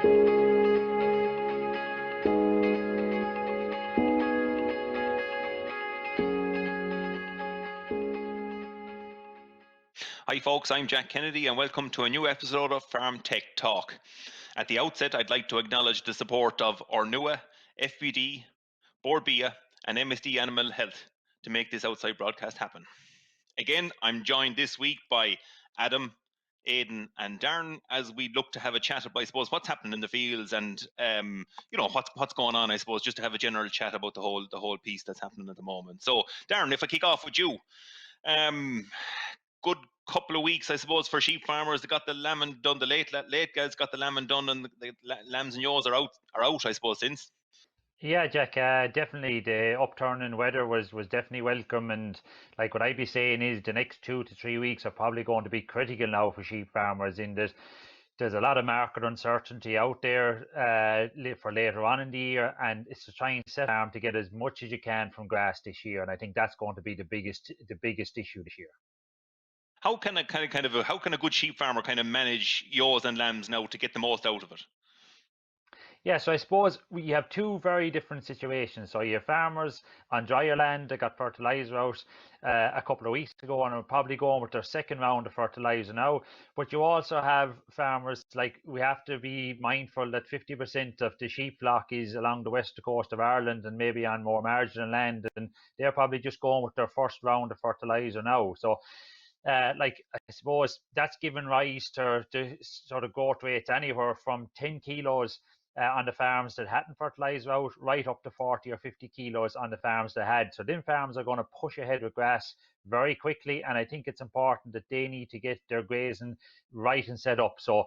Hi folks, I'm Jack Kennedy and welcome to a new episode of Farm Tech Talk. At the outset, I'd like to acknowledge the support of Ornua, FBD, Board BIA and MSD Animal Health to make this outside broadcast happen. Again, I'm joined this week by Adam, Aidan and Darren as we look to have a chat about, I suppose, what's happening in the fields and what's going on, I suppose, just to have a general chat about the whole piece that's happening at the moment. So Darren, if I kick off with you, good couple of weeks, I suppose, for sheep farmers. They got the lambing done. The late guys got the lambing done, and the lambs and ewes are out. I suppose, since. Yeah, Jack, definitely the upturn in weather was definitely welcome, and like what I'd be saying is the next 2 to 3 weeks are probably going to be critical now for sheep farmers. In that there's a lot of market uncertainty out there for later on in the year, and it's to try and set farm to get as much as you can from grass this year, and I think that's going to be the biggest issue this year. How can a how can a good sheep farmer kind of manage ewes and lambs now to get the most out of it? Yeah, so I suppose we have two very different situations. So you have farmers on drier land that got fertilizer out a couple of weeks ago and are probably going with their second round of fertilizer now. But you also have farmers, like, we have to be mindful that 50% of the sheep flock is along the west coast of Ireland and maybe on more marginal land, and they're probably just going with their first round of fertilizer now. So I suppose that's given rise to sort of growth rates anywhere from 10 kilos on the farms that hadn't fertilizer out, right up to 40 or 50 kilos on the farms that had. So them farms are going to push ahead with grass very quickly, and I think it's important that they need to get their grazing right and set up. So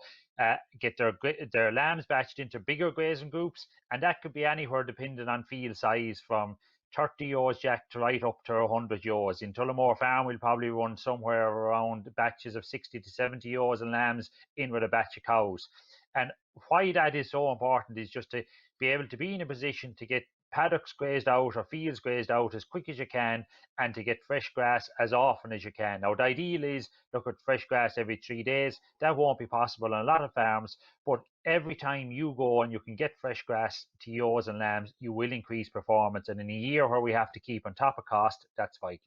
get their lambs batched into bigger grazing groups, and that could be anywhere depending on field size from 30 ewes, Jack, to right up to 100 ewes. In Tullamore Farm, we'll probably run somewhere around batches of 60 to 70 ewes and lambs in with a batch of cows. And why that is so important is just to be able to be in a position to get paddocks grazed out or fields grazed out as quick as you can, and to get fresh grass as often as you can. Now, the ideal is look at fresh grass every 3 days. That won't be possible on a lot of farms, but every time you go and you can get fresh grass to ewes and lambs, you will increase performance. And in a year where we have to keep on top of cost, that's vital.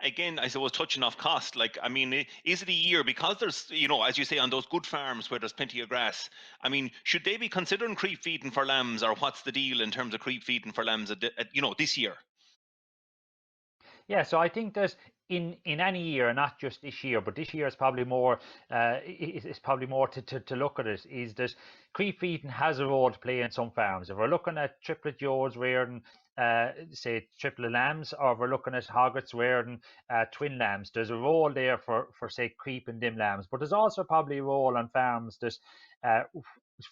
Again, I suppose touching off cost, like, I mean, is it a year because there's, as you say, on those good farms where there's plenty of grass, I mean, should they be considering creep feeding for lambs, or what's the deal in terms of creep feeding for lambs, this year? Yeah, so I think that in any year, not just this year, but this year is probably more. It's probably more to look at it. Is that creep feeding has a role to play in some farms. If we're looking at triplet ewes rearing, say triplet lambs, or if we're looking at hoggets rearing twin lambs, there's a role there for say creep and dim lambs. But there's also probably a role on farms that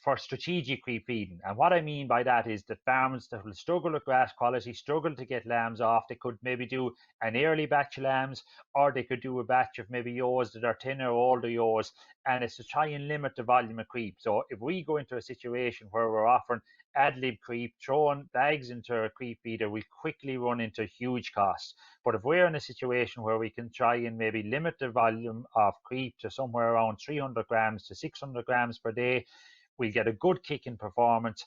for strategic creep feeding. And what I mean by that is that farms that will struggle with grass quality, struggle to get lambs off, they could maybe do an early batch of lambs, or they could do a batch of maybe ewes that are 10 or older ewes, and it's to try and limit the volume of creep. So if we go into a situation where we're offering ad lib creep, throwing bags into a creep feeder, we quickly run into huge costs. But if we're in a situation where we can try and maybe limit the volume of creep to somewhere around 300 grams to 600 grams per day, we get a good kick in performance.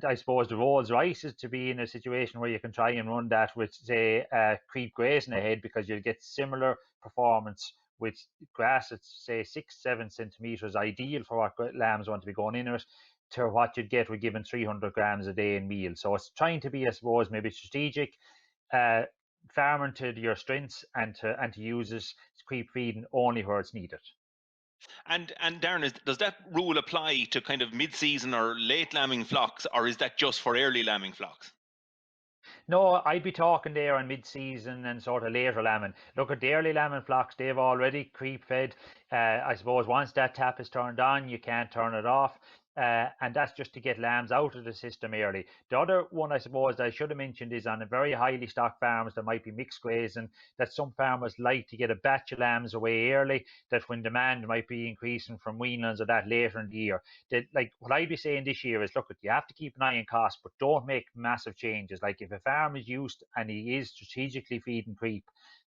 I suppose the Rolls Royce is to be in a situation where you can try and run that with, say, creep grazing ahead, because you'll get similar performance with grass at, say, 6-7 centimeters, ideal for what lambs want to be going in it, to what you'd get with giving 300 grams a day in meal. So it's trying to be, I suppose, maybe strategic, farming to your strengths, and to use this creep feeding only where it's needed. And Darren, does that rule apply to kind of mid-season or late lambing flocks, or is that just for early lambing flocks? No, I'd be talking there on mid-season and sort of later lambing. Look at the early lambing flocks; they've already creep fed. I suppose once that tap is turned on, you can't turn it off. And that's just to get lambs out of the system early. The other one, I suppose, that I should have mentioned is on a very highly stocked farms that might be mixed grazing, that some farmers like to get a batch of lambs away early, that when demand might be increasing from weanlings or that later in the year. That, like, what I'd be saying this year is, look, you have to keep an eye on cost, but don't make massive changes. Like, if a farm is used and he is strategically feeding creep,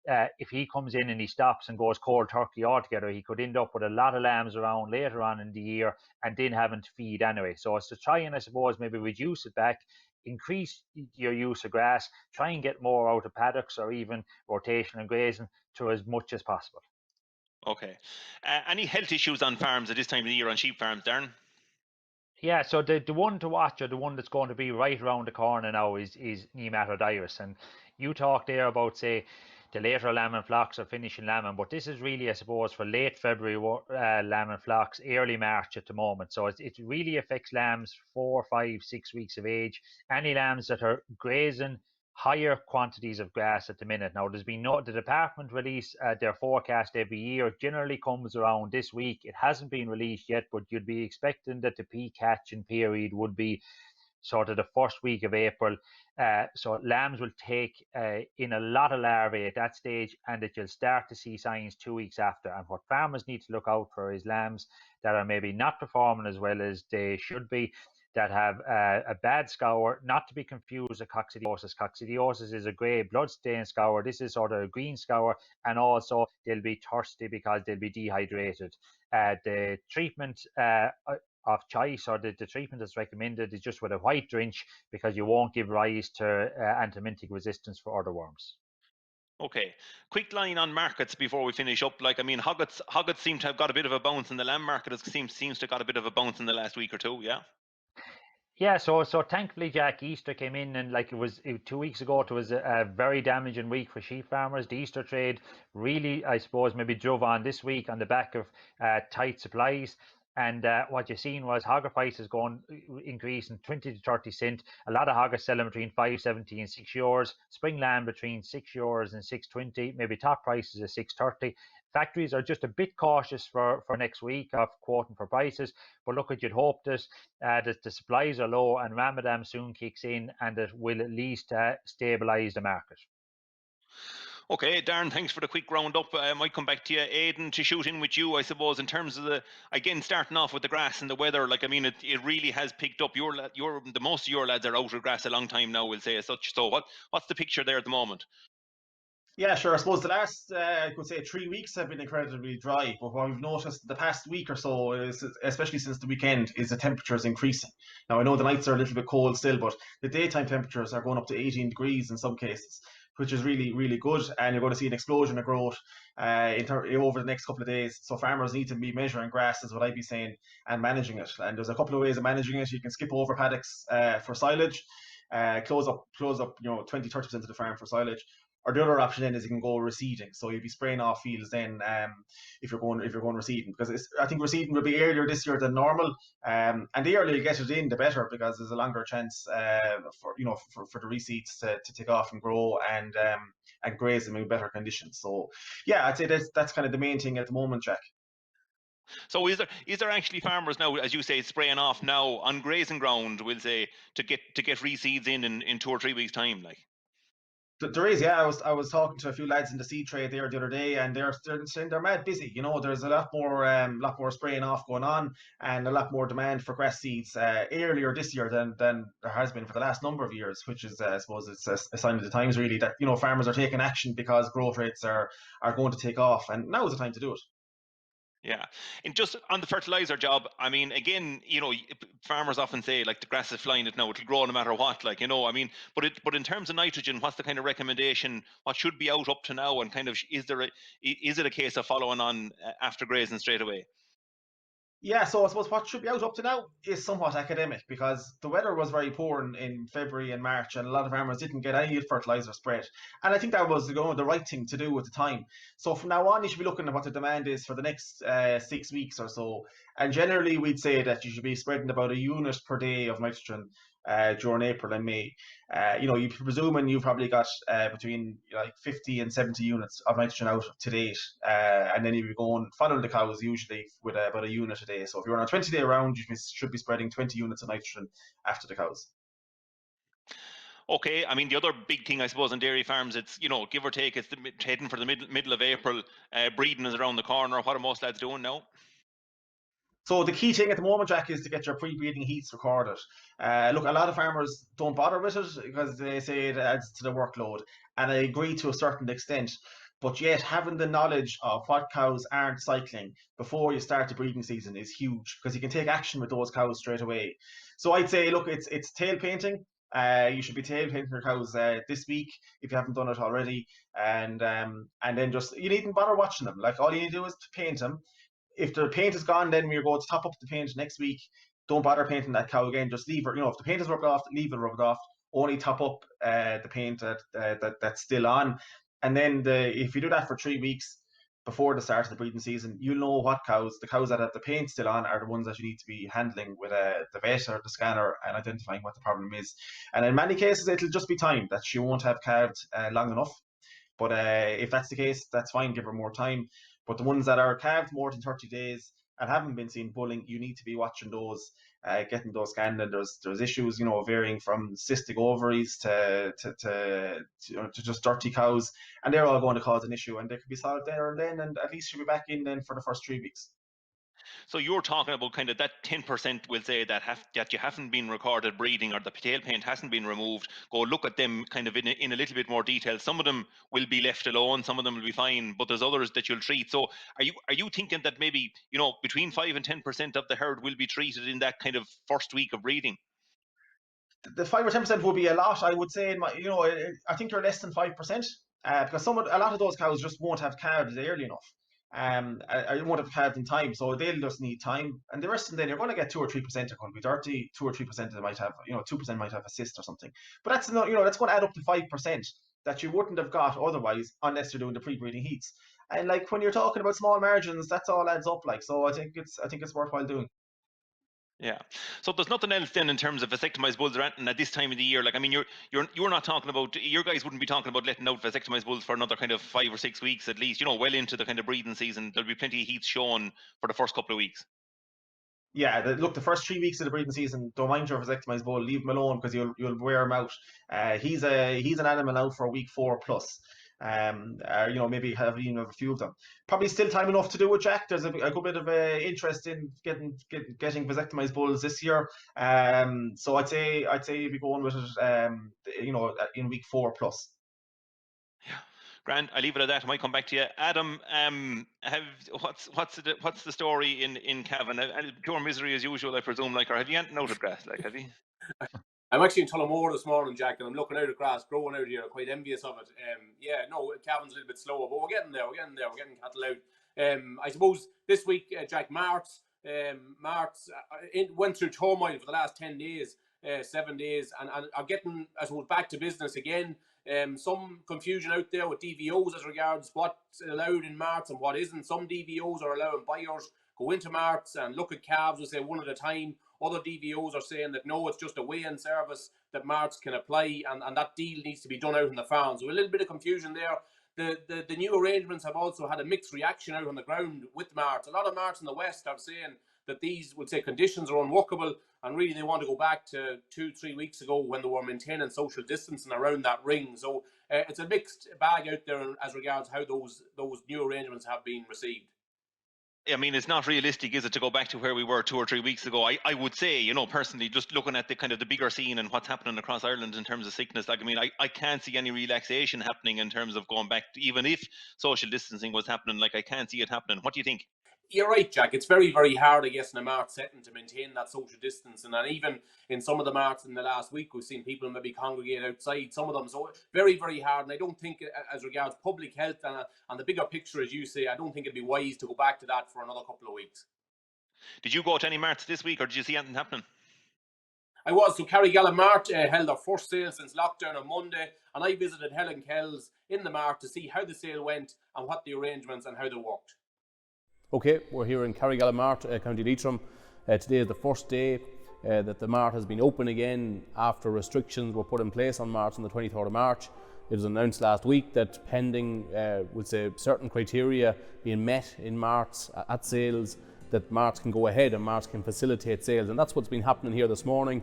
if he comes in and he stops and goes cold turkey altogether, he could end up with a lot of lambs around later on in the year and then having to feed anyway. So it's to try and, I suppose, maybe reduce it back, increase your use of grass, try and get more out of paddocks or even rotation and grazing to as much as possible. Okay. Any health issues on farms at this time of the year on sheep farms, Darren? Yeah, so the one to watch, or the one that's going to be right around the corner now, is nematovirus. And you talked there about, say, the later lamb and flocks are finishing lambing, but this is really, I suppose, for late February lamb and flocks, early March at the moment. So it really affects lambs 4, 5, 6 weeks of age. Any lambs that are grazing higher quantities of grass at the minute. Now, there's been the department release their forecast every year. It generally comes around this week. It hasn't been released yet, but you'd be expecting that the peak hatching period would be sort of the first week of April. So lambs will take in a lot of larvae at that stage, and that you'll start to see signs 2 weeks after. And what farmers need to look out for is lambs that are maybe not performing as well as they should be, that have a bad scour, not to be confused with coccidiosis. Coccidiosis is a grey blood-stained scour. This is sort of a green scour, and also they'll be thirsty because they'll be dehydrated. The treatment of choice, or the treatment that's recommended, is just with a white drench, because you won't give rise to antibiotic resistance for other worms. Okay. Quick line on markets before we finish up. Like, I mean, hoggets seem to have got a bit of a bounce in the lamb market. It seems to have got a bit of a bounce in the last week or two, yeah? Yeah, so thankfully, Jack, Easter came in, and like 2 weeks ago, it was a very damaging week for sheep farmers. The Easter trade really, I suppose, maybe drove on this week on the back of tight supplies. And what you've seen was hogger prices going increasing 20 to 30 cent. A lot of hoggers selling between €5.70 and €6. Spring lamb between €6 and €6.20. Maybe top prices are €6.30. Factories are just a bit cautious for next week of quoting for prices. But look, you'd hope that the supplies are low and Ramadan soon kicks in, and it will at least stabilise the market. Okay, Darren, thanks for the quick roundup. I might come back to you, Aidan, to shoot in with you, I suppose, in terms of again, starting off with the grass and the weather. Like, I mean, it really has picked up. The most of your lads are out of grass a long time now, we'll say as such. So what's the picture there at the moment? Yeah, sure. I suppose the last, I could say, 3 weeks have been incredibly dry. But what we've noticed the past week or so, especially since the weekend, is the temperatures increasing. Now, I know the nights are a little bit cold still, but the daytime temperatures are going up to 18 degrees in some cases, which is really, really good. And you're going to see an explosion of growth over the next couple of days. So farmers need to be measuring grass, is what I'd be saying, and managing it. And there's a couple of ways of managing it. You can skip over paddocks for silage, close up 20-30% of the farm for silage. Or the other option then is you can go reseeding. So you'll be spraying off fields then if you're going reseeding, because I think reseeding will be earlier this year than normal. And the earlier you get it in, the better, because there's a longer chance for the reseeds to take off and grow and graze them in better conditions. So yeah, I'd say that's kind of the main thing at the moment, Jack. So is there actually farmers now, as you say, spraying off now on grazing ground, we'll say, to get reseeds in 2 or 3 weeks' time, like? There is, yeah. I was talking to a few lads in the seed trade there the other day, and they're saying they're mad busy. You know, there's a lot more spraying off going on, and a lot more demand for grass seeds earlier this year than there has been for the last number of years. Which is, I suppose, it's a sign of the times, really, that farmers are taking action because growth rates are going to take off, and now is the time to do it. Yeah, and just on the fertilizer job, I mean, again, farmers often say, like, the grass is flying it now; it'll grow no matter what. Like, I mean, but in terms of nitrogen, what's the kind of recommendation? What should be out up to now, and kind of is it a case of following on after grazing straight away? Yeah, so I suppose what should be out up to now is somewhat academic, because the weather was very poor in February and March, and a lot of farmers didn't get any fertilizer spread. And I think that was the right thing to do at the time. So from now on, you should be looking at what the demand is for the next 6 weeks or so. And generally, we'd say that you should be spreading about a unit per day of nitrogen during April and May. You're presuming you've probably got between 50 and 70 units of nitrogen out to date, and then you'll be going following the cows usually with about a unit a day. So if you're on a 20-day round, you should be spreading 20 units of nitrogen after the cows. Okay, I mean, the other big thing, I suppose, on dairy farms, it's, give or take, it's heading for the middle of April. Breeding is around the corner. What are most lads doing now? So the key thing at the moment, Jack, is to get your pre-breeding heats recorded. Look, a lot of farmers don't bother with it because they say it adds to the workload, and I agree to a certain extent. But yet having the knowledge of what cows aren't cycling before you start the breeding season is huge, because you can take action with those cows straight away. So I'd say, look, it's tail painting. You should be tail painting your cows this week if you haven't done it already, and then just, you needn't bother watching them. Like, all you need to do is to paint them. If the paint is gone, then we're going to top up the paint next week. Don't bother painting that cow again. Just leave her. If the paint is rubbed off, leave it rubbed off. Only top up the paint that's still on. And then if you do that for 3 weeks before the start of the breeding season, you'll know what the cows that have the paint still on are the ones that you need to be handling with the vet or the scanner and identifying what the problem is. And in many cases, it'll just be time that she won't have calved long enough. But if that's the case, that's fine, give her more time. But the ones that are calved more than 30 days and haven't been seen bulling, you need to be watching those, getting those scanned. And there's issues, varying from cystic ovaries to just dirty cows, and they're all going to cause an issue, and they could be solved there and then, and at least she'll be back in then for the first 3 weeks. So you're talking about kind of that 10%, we'll say, that you haven't been recorded breeding, or the tail paint hasn't been removed. Go look at them kind of in a little bit more detail. Some of them will be left alone, some of them will be fine, but there's others that you'll treat. So are you thinking that maybe, between 5 and 10% of the herd will be treated in that kind of first week of breeding? The 5 or 10% would be a lot, I would say. I think you're less than 5%, because a lot of those cows just won't have calved early enough. I won't have calved in time, so they'll just need time. And the rest of them, then you're going to get 2 or 3% are going to be dirty. 2 or 3% of them might have, 2% might have a cyst or something. But that's not, that's going to add up to 5% that you wouldn't have got otherwise, unless you're doing the pre-breeding heats. And like, when you're talking about small margins, that's all adds up. Like, so I think it's worthwhile doing. Yeah. So there's nothing else then in terms of vasectomized bulls or anything at this time of the year. Like, I mean, you're not talking about, your guys wouldn't be talking about letting out vasectomized bulls for another kind of 5 or 6 weeks at least, well into the kind of breeding season. There'll be plenty of heats shown for the first couple of weeks. Yeah, the first 3 weeks of the breeding season, don't mind your vasectomized bull, leave him alone, because you'll wear him out. He's an animal now for week 4 plus. Maybe have a few of them. Probably still time enough to do it, Jack. There's a good bit of interest in getting vasectomized bulls this year. So I'd say you'd be going with it, in week 4 plus. Yeah, Grant, I leave it at that. I might come back to you, Adam. What's the story in Cavan? Pure misery as usual, I presume. Like, or have you anything out of grass? Like, have you? I'm actually in Tullamore this morning, Jack, and I'm looking out at grass growing out here. Quite envious of it. Cavan's a little bit slower, but we're getting there. We're getting cattle out. I suppose this week, Jack, marts went through turmoil for the last 10 days, 7 days, and are getting, I suppose, back to business again. Some confusion out there with DVOs as regards what's allowed in marts and what isn't. Some DVOs are allowing buyers go into marts and look at calves, we'll say, one at a time. Other DVOs are saying that no, it's just a weigh-in service that marts can apply, and that deal needs to be done out in the farm. So a little bit of confusion there. The new arrangements have also had a mixed reaction out on the ground with marts. A lot of marts in the West are saying that these, would say, conditions are unworkable, and really they want to go back to 2-3 weeks ago when they were maintaining social distancing around that ring. So it's a mixed bag out there as regards how those new arrangements have been received. I mean, it's not realistic, is it, to go back to where we were 2 or 3 weeks ago? I would say, personally, just looking at the kind of the bigger scene and what's happening across Ireland in terms of sickness, like, I mean, I can't see any relaxation happening in terms of going back, even if social distancing was happening. Like, I can't see it happening. What do you think? You're right, Jack. It's very, very hard, I guess, in a mart setting to maintain that social distance. And even in some of the marts in the last week, we've seen people maybe congregate outside, some of them. So very, very hard. And I don't think, as regards public health and the bigger picture, as you say, I don't think it'd be wise to go back to that for another couple of weeks. Did you go to any marts this week, or did you see anything happening? I was. So Carrygalla Mart held their first sale since lockdown on Monday. And I visited Helen Kells in the mart to see how the sale went and what the arrangements and how they worked. Okay, we're here in Carrygalla Mart, County Leitrim. Today is the first day that the mart has been open again after restrictions were put in place on marts on the 23rd of March. It was announced last week that pending, would say, certain criteria being met in marts at sales, that marts can go ahead and marts can facilitate sales. And that's what's been happening here this morning.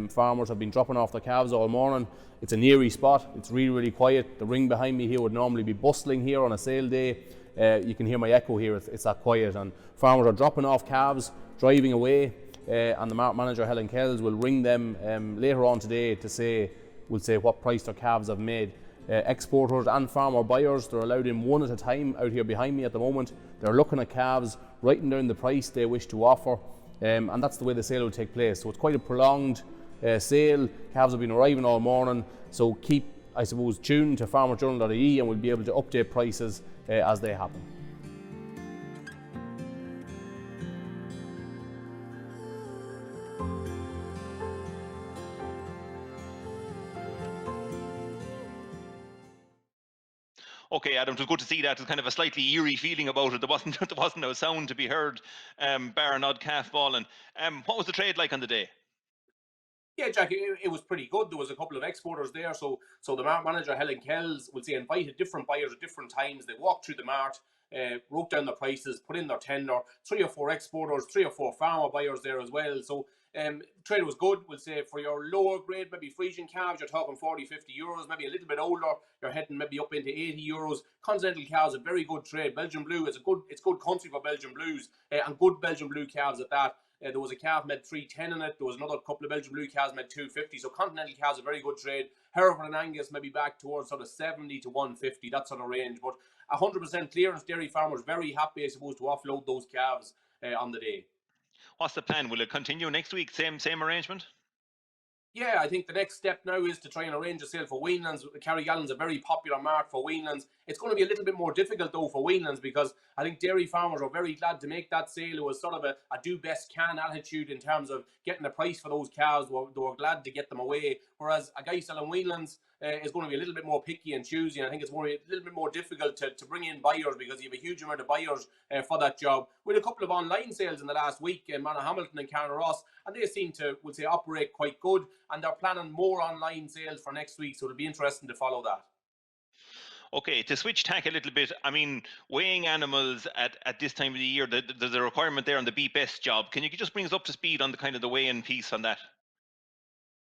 Farmers have been dropping off their calves all morning. It's an eerie spot. It's really, really quiet. The ring behind me here would normally be bustling here on a sale day. You can hear my echo here, it's that quiet, and farmers are dropping off calves, driving away, and the mart manager Helen Kells will ring them later on today to say what price their calves have made. exporters and farmer buyers. They're allowed in one at a time out here behind me at the moment. They're looking at calves, writing down the price they wish to offer, and that's the way the sale will take place. So it's quite a prolonged sale. Calves have been arriving all morning, so keep, I suppose, tuned to farmerjournal.ie and we'll be able to update prices as they happen. Okay, Adam, it was good to see that. There's kind of a slightly eerie feeling about it. There wasn't a sound to be heard, bar an odd calf bawling. What was the trade like on the day? Yeah, Jack, it was pretty good. There was a couple of exporters there. So the mart manager, Helen Kells, would say invited different buyers at different times. They walked through the mart, wrote down the prices, put in their tender. 3 or 4 exporters, 3 or 4 farmer buyers there as well. So trade was good. We'll say for your lower grade, maybe Frisian calves, you're talking 40, 50 euros. Maybe a little bit older, you're heading maybe up into 80 euros. Continental calves, a very good trade. Belgian blue is it's good country for Belgian blues, and good Belgian blue calves at that. There was a calf made 310 in it. There was another couple of Belgian blue calves made 250. So continental calves a very good trade. Hereford and Angus maybe back towards sort of 70 to 150, that sort of range. But 100% clearance, dairy farmers very happy, I suppose, to offload those calves on the day. What's the plan? Will it continue next week? Same arrangement? Yeah, I think the next step now is to try and arrange a sale for weanlands. Carrigallon's a very popular mark for weanlands. It's going to be a little bit more difficult though for weanlands because I think dairy farmers are very glad to make that sale. It was sort of a do best can attitude in terms of getting a price for those cows. They were glad to get them away. Whereas a guy selling weanlands is going to be a little bit more picky and choosy. And I think it's a little bit more difficult to bring in buyers because you have a huge amount of buyers for that job. We had a couple of online sales in the last week in Manor Hamilton and Carnaross, and they seem to, we'll say, operate quite good. And they're planning more online sales for next week, so it'll be interesting to follow that. Okay, to switch tack a little bit, I mean, weighing animals at this time of the year, there's a requirement there on the Be Best job. Can you just bring us up to speed on the kind of the weigh-in piece on that?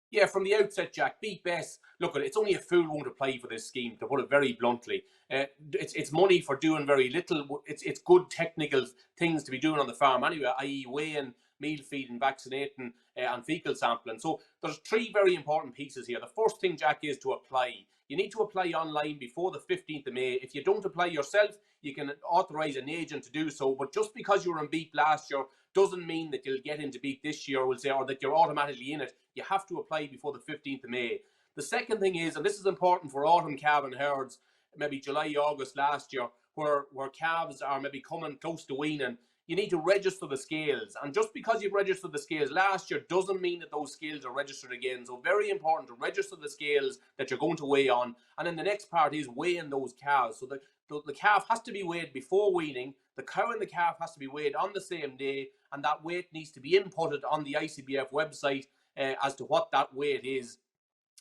Yeah, from the outset, Jack, Be Best, look, it's only a fool won't apply for this scheme, to put it very bluntly. It's money for doing very little. It's good technical things to be doing on the farm anyway, i.e. weighing, meal feeding, vaccinating, and fecal sampling. So there's 3 very important pieces here. The first thing, Jack, is to apply. You need to apply online before the 15th of May. If you don't apply yourself, you can authorise an agent to do so. But just because you were in beef last year doesn't mean that you'll get into beef this year, we'll say, or that you're automatically in it. You have to apply before the 15th of May. The second thing is, and this is important for autumn calving herds, maybe July, August last year, where calves are maybe coming close to weaning, you need to register the scales. And just because you've registered the scales last year doesn't mean that those scales are registered again. So very important to register the scales that you're going to weigh on. And then the next part is weighing those calves. So the calf has to be weighed before weaning. The cow and the calf has to be weighed on the same day. And that weight needs to be inputted on the ICBF website as to what that weight is.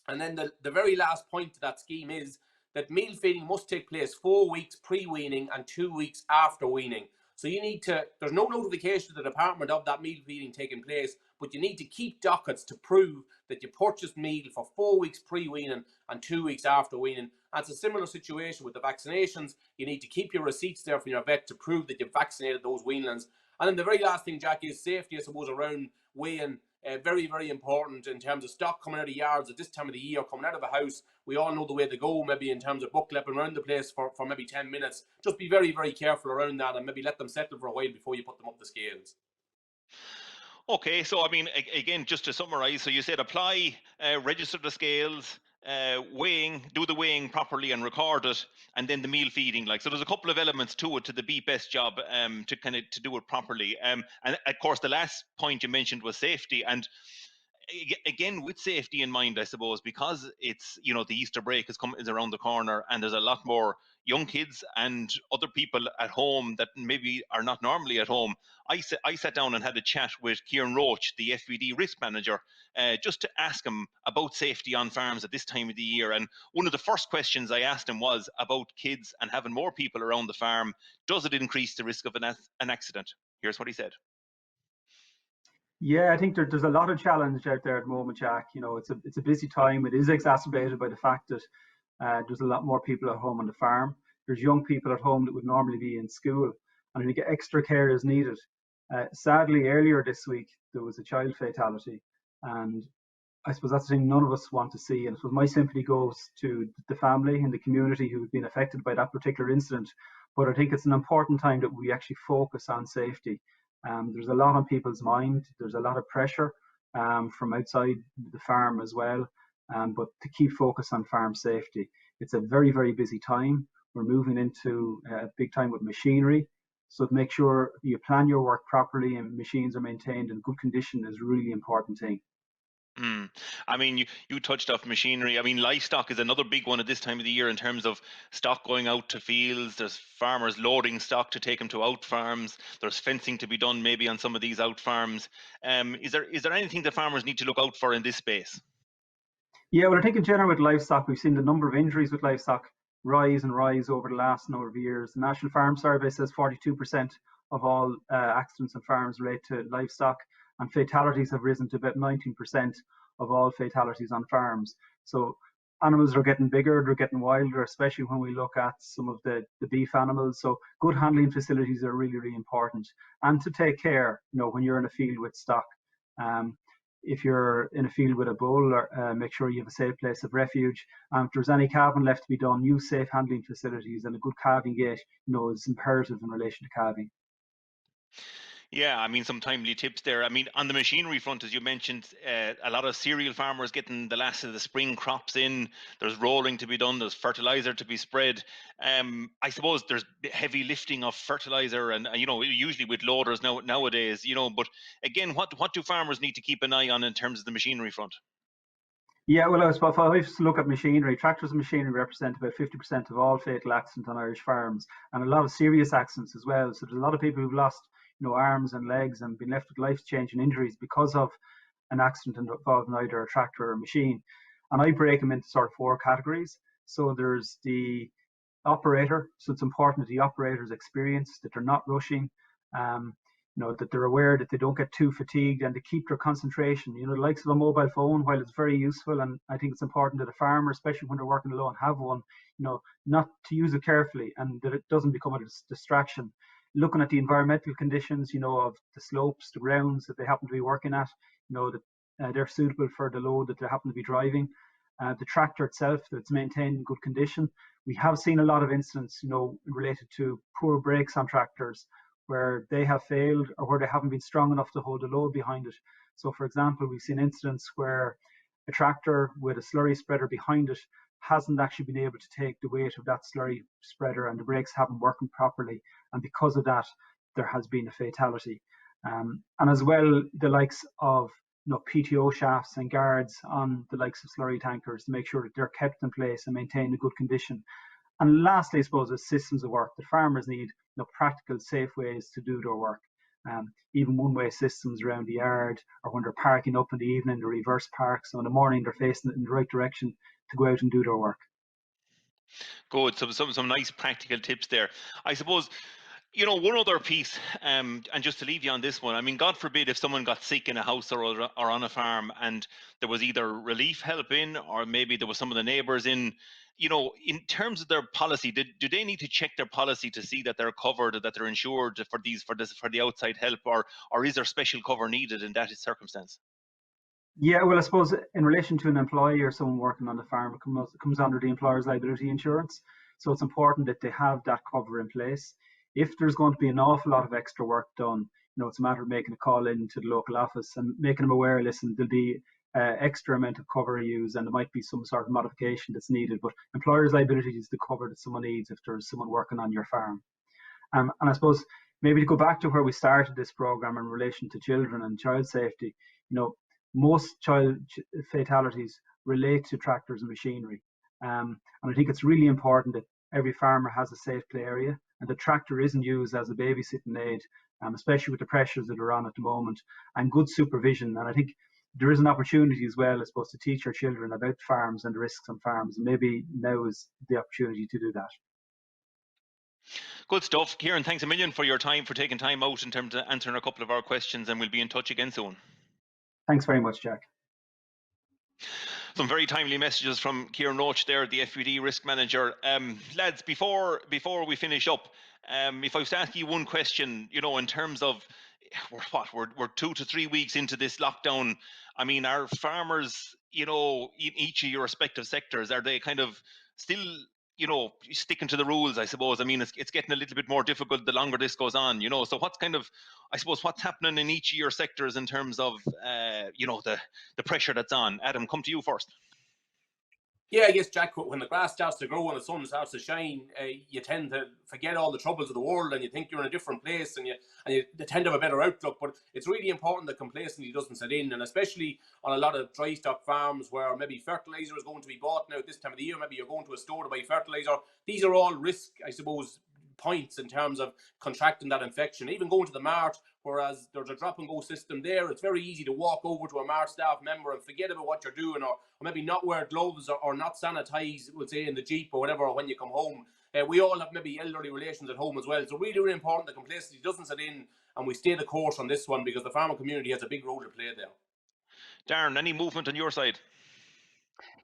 And then the very last point to that scheme is that meal feeding must take place 4 weeks pre-weaning and 2 weeks after weaning. So you need to, there's no notification to the department of that meal feeding taking place, but you need to keep dockets to prove that you purchased meal for 4 weeks pre-weaning and 2 weeks after weaning. And it's a similar situation with the vaccinations. You need to keep your receipts there from your vet to prove that you've vaccinated those weanlings. And then the very last thing, Jack, is safety, I suppose, around weighing. Very, very important in terms of stock coming out of yards at this time of the year, coming out of a house. We all know the way to go, maybe in terms of bucklepping around the place for maybe 10 minutes. Just be very, very careful around that and maybe let them settle for a while before you put them up the scales. Okay, so I mean, again, just to summarise, so you said apply, register the scales, weighing, do the weighing properly and record it, and then the meal feeding. So there's a couple of elements to it, to the Be Best job, to do it properly. And of course, the last point you mentioned was safety. And again, with safety in mind, I suppose, because it's, the Easter break is around the corner, and there's a lot more young kids and other people at home that maybe are not normally at home. I sat down and had a chat with Kieran Roach, the FBD risk manager, just to ask him about safety on farms at this time of the year. And one of the first questions I asked him was about kids and having more people around the farm. Does it increase the risk of an accident? Here's what he said. Yeah, I think there's a lot of challenge out there at the moment, Jack. It's a busy time. It is exacerbated by the fact that there's a lot more people at home on the farm. There's young people at home that would normally be in school, and extra care is needed. Sadly, earlier this week, there was a child fatality, and I suppose that's the thing none of us want to see. And I suppose my sympathy goes to the family and the community who've been affected by that particular incident. But I think it's an important time that we actually focus on safety. There's a lot on people's mind. There's a lot of pressure from outside the farm as well. But to keep focus on farm safety, it's a very, very busy time. We're moving into a big time with machinery. So to make sure you plan your work properly and machines are maintained in good condition is a really important thing. I mean, you touched off machinery. I mean, livestock is another big one at this time of the year in terms of stock going out to fields. There's farmers loading stock to take them to out farms. There's fencing to be done maybe on some of these out farms. Is there anything that farmers need to look out for in this space? Yeah, well, I think in general with livestock, we've seen the number of injuries with livestock rise and rise over the last number of years. The National Farm Survey says 42% of all accidents on farms relate to livestock, and fatalities have risen to about 19% of all fatalities on farms. So animals are getting bigger, they're getting wilder, especially when we look at some of the beef animals. So good handling facilities are really, really important. And to take care, when you're in a field with stock. If you're in a field with a bull, make sure you have a safe place of refuge. If there's any calving left to be done, use safe handling facilities, and a good calving gate, is imperative in relation to calving. Yeah, I mean, some timely tips there. I mean, on the machinery front, as you mentioned, a lot of cereal farmers getting the last of the spring crops in. There's rolling to be done. There's fertilizer to be spread. I suppose there's heavy lifting of fertilizer, and usually with loaders nowadays. But again, what do farmers need to keep an eye on in terms of the machinery front? Yeah, well, I suppose if I just look at machinery, tractors and machinery represent about 50% of all fatal accidents on Irish farms, and a lot of serious accidents as well. So there's a lot of people who've lost arms and legs and been left with life-changing injuries because of an accident involving either a tractor or a machine. And I break them into sort of 4 categories. So there's the operator. So it's important that the operator's experienced, that they're not rushing, that they're aware that they don't get too fatigued, and to keep their concentration. The likes of a mobile phone, while it's very useful, and I think it's important that a farmer, especially when they're working alone, have one, not to use it carefully and that it doesn't become a distraction. Looking at the environmental conditions, of the slopes, the grounds that they happen to be working at, that they're suitable for the load that they happen to be driving. The tractor itself, that it's maintained in good condition. We have seen a lot of incidents, related to poor brakes on tractors, where they have failed or where they haven't been strong enough to hold the load behind it. So, for example, we've seen incidents where a tractor with a slurry spreader behind it hasn't actually been able to take the weight of that slurry spreader, and the brakes haven't working properly, and because of that there has been a fatality. And as well, the likes of PTO shafts and guards on the likes of slurry tankers to make sure that they're kept in place and maintained in good condition. And lastly, I suppose, is systems of work. The farmers need practical, safe ways to do their work. Even one-way systems around the yard, or when they're parking up in the evening, the reverse park, so in the morning they're facing it in the right direction to go out and do their work. Good. Some nice practical tips there. I suppose, one other piece, and just to leave you on this one, I mean, God forbid if someone got sick in a house or on a farm, and there was either relief help in, or maybe there was some of the neighbours in. In terms of their policy, do they need to check their policy to see that they're covered, that they're insured for the outside help, or is there special cover needed in that circumstance? Yeah, well, I suppose in relation to an employee or someone working on the farm, it comes under the employer's liability insurance. So it's important that they have that cover in place. If there's going to be an awful lot of extra work done, it's a matter of making a call in to the local office and making them aware, listen, there'll be extra amount of cover used, and there might be some sort of modification that's needed. But employer's liability is the cover that someone needs if there's someone working on your farm. And I suppose maybe to go back to where we started this program in relation to children and child safety, most child fatalities relate to tractors and machinery. And I think it's really important that every farmer has a safe play area, and the tractor isn't used as a babysitting aid, especially with the pressures that are on at the moment, and good supervision. And I think there is an opportunity as well, I suppose, to teach our children about farms and the risks on farms, and maybe now is the opportunity to do that. Good stuff. Kieran, thanks a million for your time, for taking time out in terms of answering a couple of our questions, and we'll be in touch again soon. Thanks very much, Jack. Some very timely messages from Kieran Roach there, the FBD risk manager. Lads, before we finish up, if I was to ask you one question, in terms of we're 2 to 3 weeks into this lockdown. I mean, are farmers, in each of your respective sectors, are they kind of still, sticking to the rules, I suppose? I mean, it's getting a little bit more difficult the longer this goes on, so what's kind of, I suppose, what's happening in each of your sectors in terms of, the pressure that's on? Adam, come to you first. Yeah, I guess, Jack, when the grass starts to grow and the sun starts to shine, you tend to forget all the troubles of the world, and you think you're in a different place, and you tend to have a better outlook. But it's really important that complacency doesn't set in, and especially on a lot of dry stock farms where maybe fertilizer is going to be bought now at this time of the year. Maybe you're going to a store to buy fertilizer. These are all risk, I suppose, points in terms of contracting that infection. Even going to the mart, whereas there's a drop and go system there, it's very easy to walk over to a mart staff member and forget about what you're doing, or maybe not wear gloves, or not sanitize, we'll say, in the Jeep or whatever, or when you come home. We all have maybe elderly relations at home as well. So really, really important that complacency doesn't set in, and we stay the course on this one, because the farmer community has a big role to play there. Darren, any movement on your side?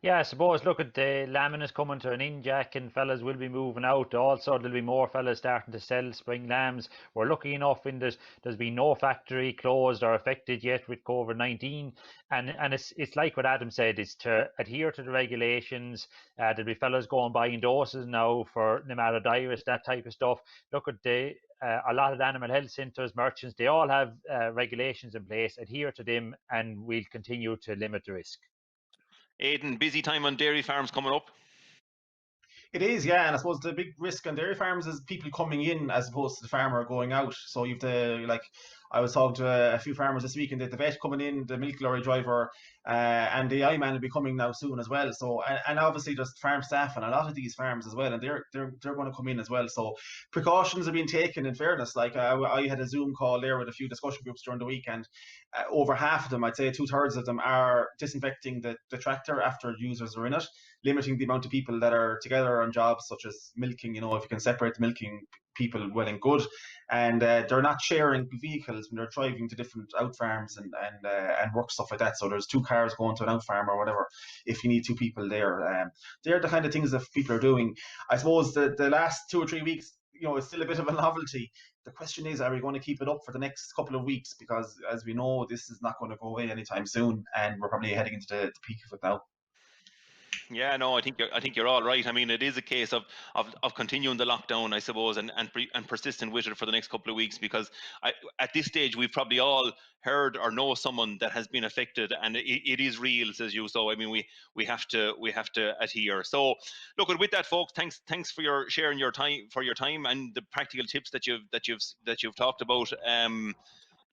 Yeah, I suppose, look, at the lambing is coming to an end, Jack, and fellas will be moving out. Also, there'll be more fellas starting to sell spring lambs. We're lucky enough in that there's been no factory closed or affected yet with COVID-19. And it's like what Adam said, is to adhere to the regulations. There'll be fellas going buying doses now for nematovirus, that type of stuff. Look at a lot of the animal health centres, merchants, they all have regulations in place. Adhere to them, and we'll continue to limit the risk. Aidan, busy time on dairy farms coming up. It is, yeah, and I suppose the big risk on dairy farms is people coming in as opposed to the farmer going out. So you've I was talking to a few farmers this week, and the vet coming in, the milk lorry driver, and the I-man will be coming now soon as well. So, and obviously there's farm staff on a lot of these farms as well, and they're going to come in as well. So precautions are being taken, in fairness. Like I had a Zoom call there with a few discussion groups during the week, and over half of them, I'd say 2/3 of them, are disinfecting the tractor after users are in it, limiting the amount of people that are together on jobs such as milking. If you can separate the milking people, well and good. And they're not sharing vehicles when they're driving to different out farms and work, stuff like that. So there's 2 cars going to an out farm or whatever if you need 2 people there. They're the kind of things that people are doing. I suppose the last 2 or 3 weeks, it's still a bit of a novelty. The question is, are we going to keep it up for the next couple of weeks? Because as we know, this is not going to go away anytime soon, and we're probably heading into the peak of it now. Yeah, no, I think you're all right. I mean, it is a case of continuing the lockdown, I suppose, and persisting with it for the next couple of weeks, because at this stage we've probably all heard or know someone that has been affected, and it is real, says you. So I mean, we have to adhere. So look, with that, folks, thanks for your sharing your time and the practical tips that you've talked about.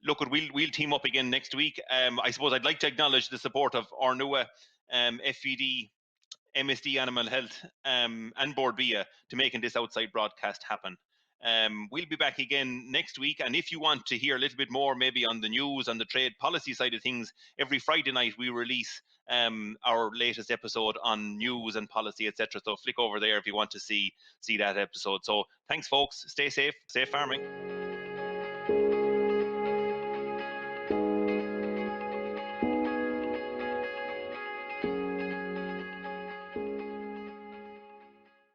Look, we'll team up again next week. I suppose I'd like to acknowledge the support of Ornua, FVD, MSD Animal Health, and Board BIA to making this outside broadcast happen. We'll be back again next week, and if you want to hear a little bit more maybe on the news, on the trade policy side of things, every Friday night we release our latest episode on news and policy, etc. So flick over there if you want to see that episode. So thanks, folks. Stay safe, safe farming.